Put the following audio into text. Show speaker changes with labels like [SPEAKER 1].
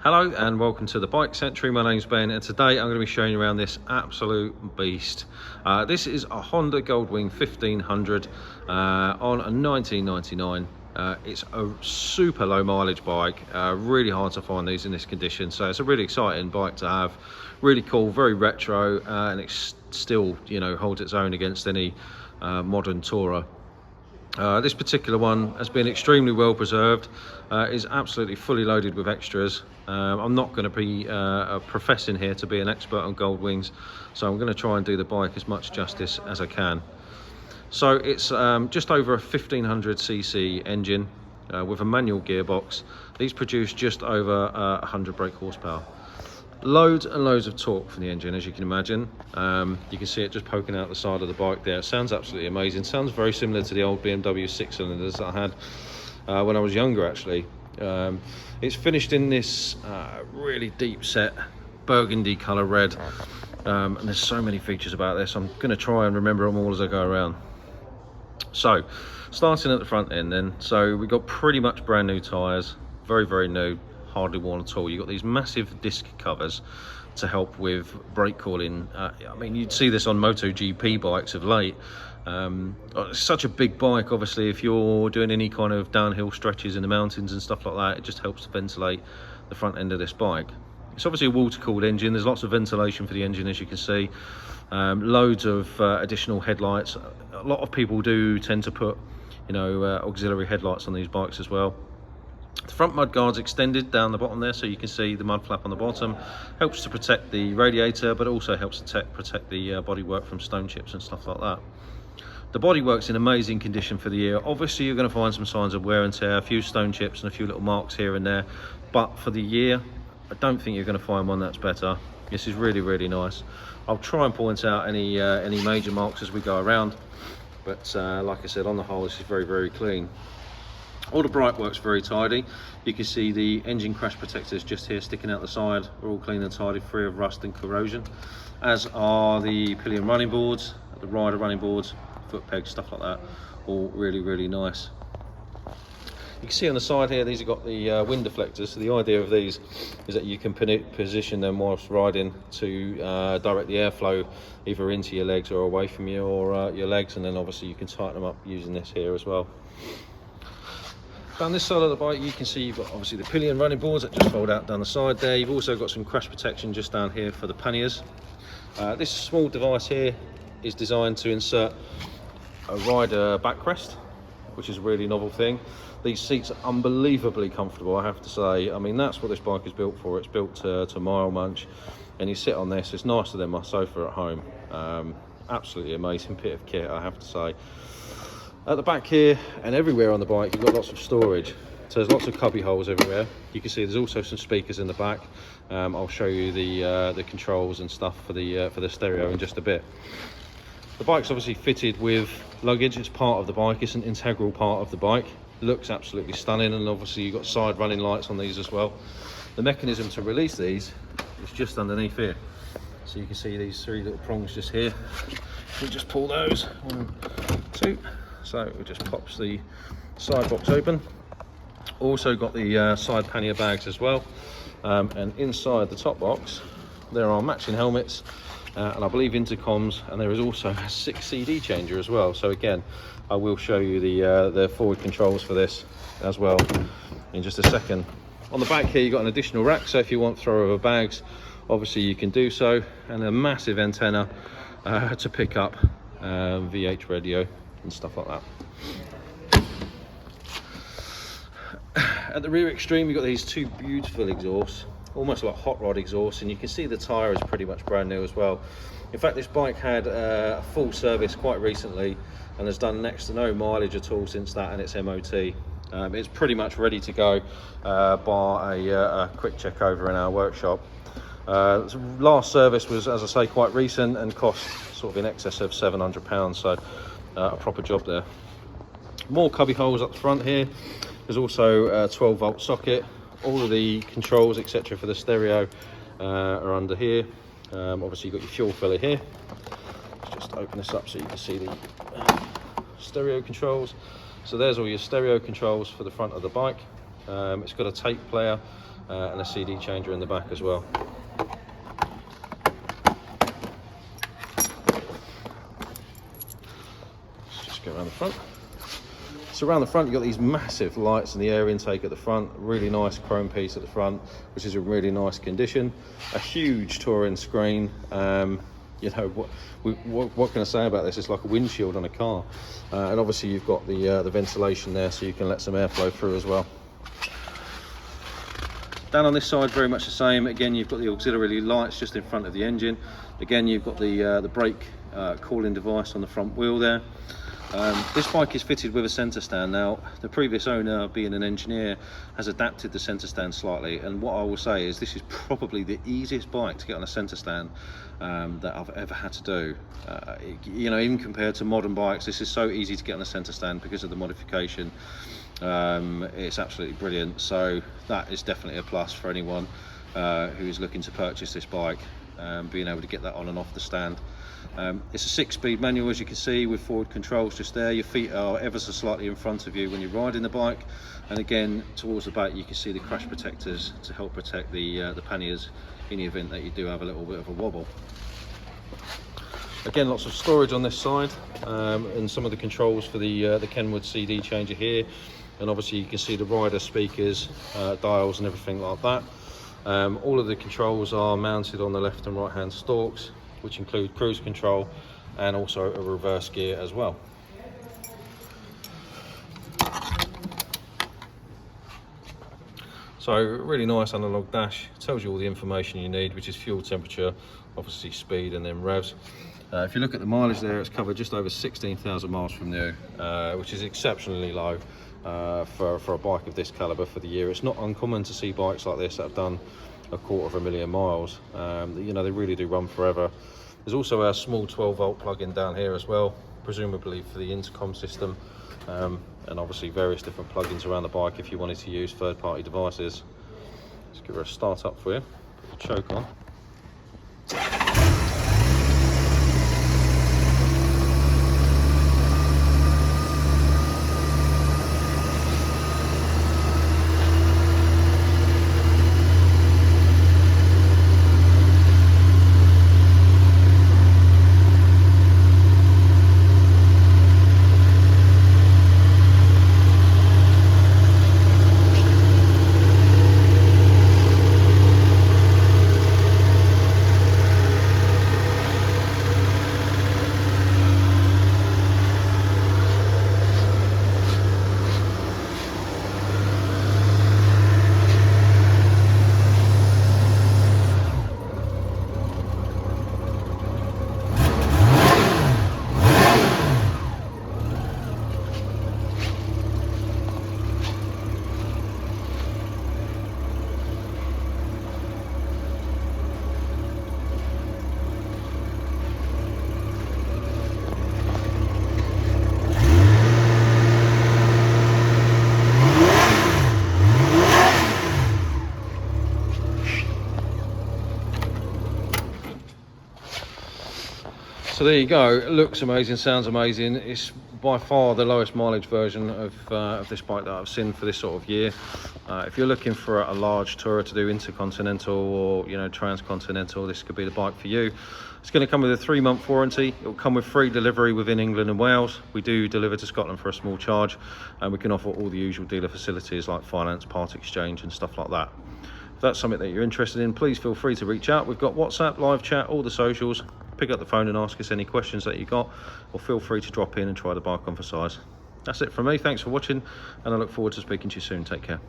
[SPEAKER 1] Hello and welcome to the Bike Century. My name's Ben and today I'm going to be showing you around this absolute beast. This is a Honda Goldwing 1500 on a 1999. It's a super low mileage bike, really hard to find these in this condition, so it's a really exciting bike to have. Really cool, very retro, and it still, holds its own against any modern tourer. This particular one has been extremely well preserved, is absolutely fully loaded with extras. I'm not going to be professing here to be an expert on Goldwings, so I'm going to try and do the bike as much justice as I can. So it's just over a 1500cc engine with a manual gearbox. These produce just over 100 brake horsepower. Loads and loads of torque from the engine, as you can imagine. You can see it just poking out the side of the bike there. It sounds absolutely amazing. Sounds very similar to the old BMW 6-cylinders that I had when I was younger, actually. It's finished in this really deep set burgundy colour red, and there's so many features about this. I'm going to try and remember them all as I go around. So, starting at the front end then. So we've got pretty much brand new tyres, very, very new. Hardly worn at all. You've got these massive disc covers to help with brake calling. I mean, you'd see this on MotoGP bikes of late. It's such a big bike, obviously, if you're doing any kind of downhill stretches in the mountains and stuff like that, it just helps to ventilate the front end of this bike. It's obviously a water-cooled engine. There's lots of ventilation for the engine, as you can see. Loads of additional headlights. A lot of people do tend to put, auxiliary headlights on these bikes as well. The front mud guard's extended down the bottom there, so you can see the mud flap on the bottom. Helps to protect the radiator, but also helps to protect the bodywork from stone chips and stuff like that. The bodywork's in amazing condition for the year. Obviously, you're going to find some signs of wear and tear, a few stone chips and a few little marks here and there. But for the year, I don't think you're going to find one that's better. This is really, really nice. I'll try and point out any major marks as we go around. But like I said, on the whole, this is very, very clean. All the bright work's very tidy. You can see the engine crash protectors just here sticking out the side. They're all clean and tidy, free of rust and corrosion. As are the pillion running boards, the rider running boards, foot pegs, stuff like that. All really, really nice. You can see on the side here, these have got the wind deflectors. So the idea of these is that you can position them whilst riding to direct the airflow either into your legs or away from you or your legs, and then obviously you can tighten them up using this here as well. Down this side of the bike, you can see you've got obviously the pillion running boards that just fold out down the side there. You've also got some crash protection just down here for the panniers. This small device here is designed to insert a rider backrest, which is a really novel thing. These seats are unbelievably comfortable, I have to say. I mean, that's what this bike is built for. It's built to mile munch, and you sit on this. It's nicer than my sofa at home. Absolutely amazing bit of kit, I have to say. At the back here and everywhere on the bike, you've got lots of storage. So there's lots of cubby holes everywhere. You can see there's also some speakers in the back. I'll show you the controls and stuff for the stereo in just a bit. The bike's obviously fitted with luggage. It's part of the bike. It's an integral part of the bike. Looks absolutely stunning, and obviously you've got side running lights on these as well. The mechanism to release these is just underneath here. So you can see these three little prongs just here. We just pull those, 1, 2. So it just pops the side box open. Also got the side pannier bags as well, and inside the top box there are matching helmets and I believe intercoms, and there is also a 6 CD changer as well. So again, I will show you the forward controls for this as well in just a second. On the back here you've got an additional rack, so if you want throw-over bags, obviously you can do so, and a massive antenna to pick up VH radio and stuff like that. At the rear extreme, you've got these two beautiful exhausts, almost like hot rod exhausts, and you can see the tyre is pretty much brand new as well. In fact, this bike had a full service quite recently and has done next to no mileage at all since that and its MOT. It's pretty much ready to go bar a quick check over in our workshop. Last service was, as I say, quite recent and cost sort of in excess of £700, so a proper job there. More cubby holes up the front here. There's also a 12-volt socket. All of the controls, etc., for the stereo are under here. Obviously you've got your fuel filler here. Let's just open this up so you can see the stereo controls. So there's all your stereo controls for the front of the bike. It's got a tape player and a CD changer in the back as well. Let's just go around the front. So around the front, you've got these massive lights and the air intake at the front, really nice chrome piece at the front, which is in really nice condition. A huge touring screen. You know, what can I say about this? It's like a windshield on a car. And obviously you've got the ventilation there, so you can let some airflow through as well. Down on this side, very much the same. Again, you've got the auxiliary lights just in front of the engine. Again, you've got the brake cooling device on the front wheel there. This bike is fitted with a centre stand. Now, the previous owner, being an engineer, has adapted the centre stand slightly, and what I will say is this is probably the easiest bike to get on a centre stand that I've ever had to do. You know, even compared to modern bikes, this is so easy to get on a centre stand because of the modification. It's absolutely brilliant, so that is definitely a plus for anyone who is looking to purchase this bike, being able to get that on and off the stand. It's a 6-speed manual, as you can see, with forward controls just there. Your feet are ever so slightly in front of you when you're riding the bike, and again towards the back you can see the crash protectors to help protect the panniers in the event that you do have a little bit of a wobble. Again, lots of storage on this side, and some of the controls for the Kenwood CD changer here, and obviously you can see the rider speakers, dials and everything like that. All of the controls are mounted on the left and right hand stalks, which include cruise control and also a reverse gear as well. So really nice analog dash, tells you all the information you need, which is fuel temperature, obviously speed, and then revs. If you look at the mileage there, it's covered just over 16,000 miles from new, which is exceptionally low for a bike of this caliber for the year. It's not uncommon to see bikes like this that have done 250,000 miles. You know, they really do run forever. There's also a small 12-volt plug-in down here as well, presumably for the intercom system, and obviously various different plugins around the bike if you wanted to use third-party devices. Let's give her a start up for you. Put the choke on. So there you go. It looks amazing, sounds amazing. It's by far the lowest mileage version of this bike that I've seen for this sort of year. If you're looking for a large tourer to do intercontinental or, you know, transcontinental, this could be the bike for you. It's going to come with a 3-month warranty. It will come with free delivery within England and Wales. We do deliver to Scotland for a small charge, and we can offer all the usual dealer facilities like finance, part exchange and stuff like that. If that's something that you're interested in, please feel free to reach out. We've got WhatsApp, live chat, all the socials. Pick up the phone and ask us any questions that you got, or feel free to drop in and try the bike on for size. That's it from me. Thanks for watching, and I look forward to speaking to you soon. Take care.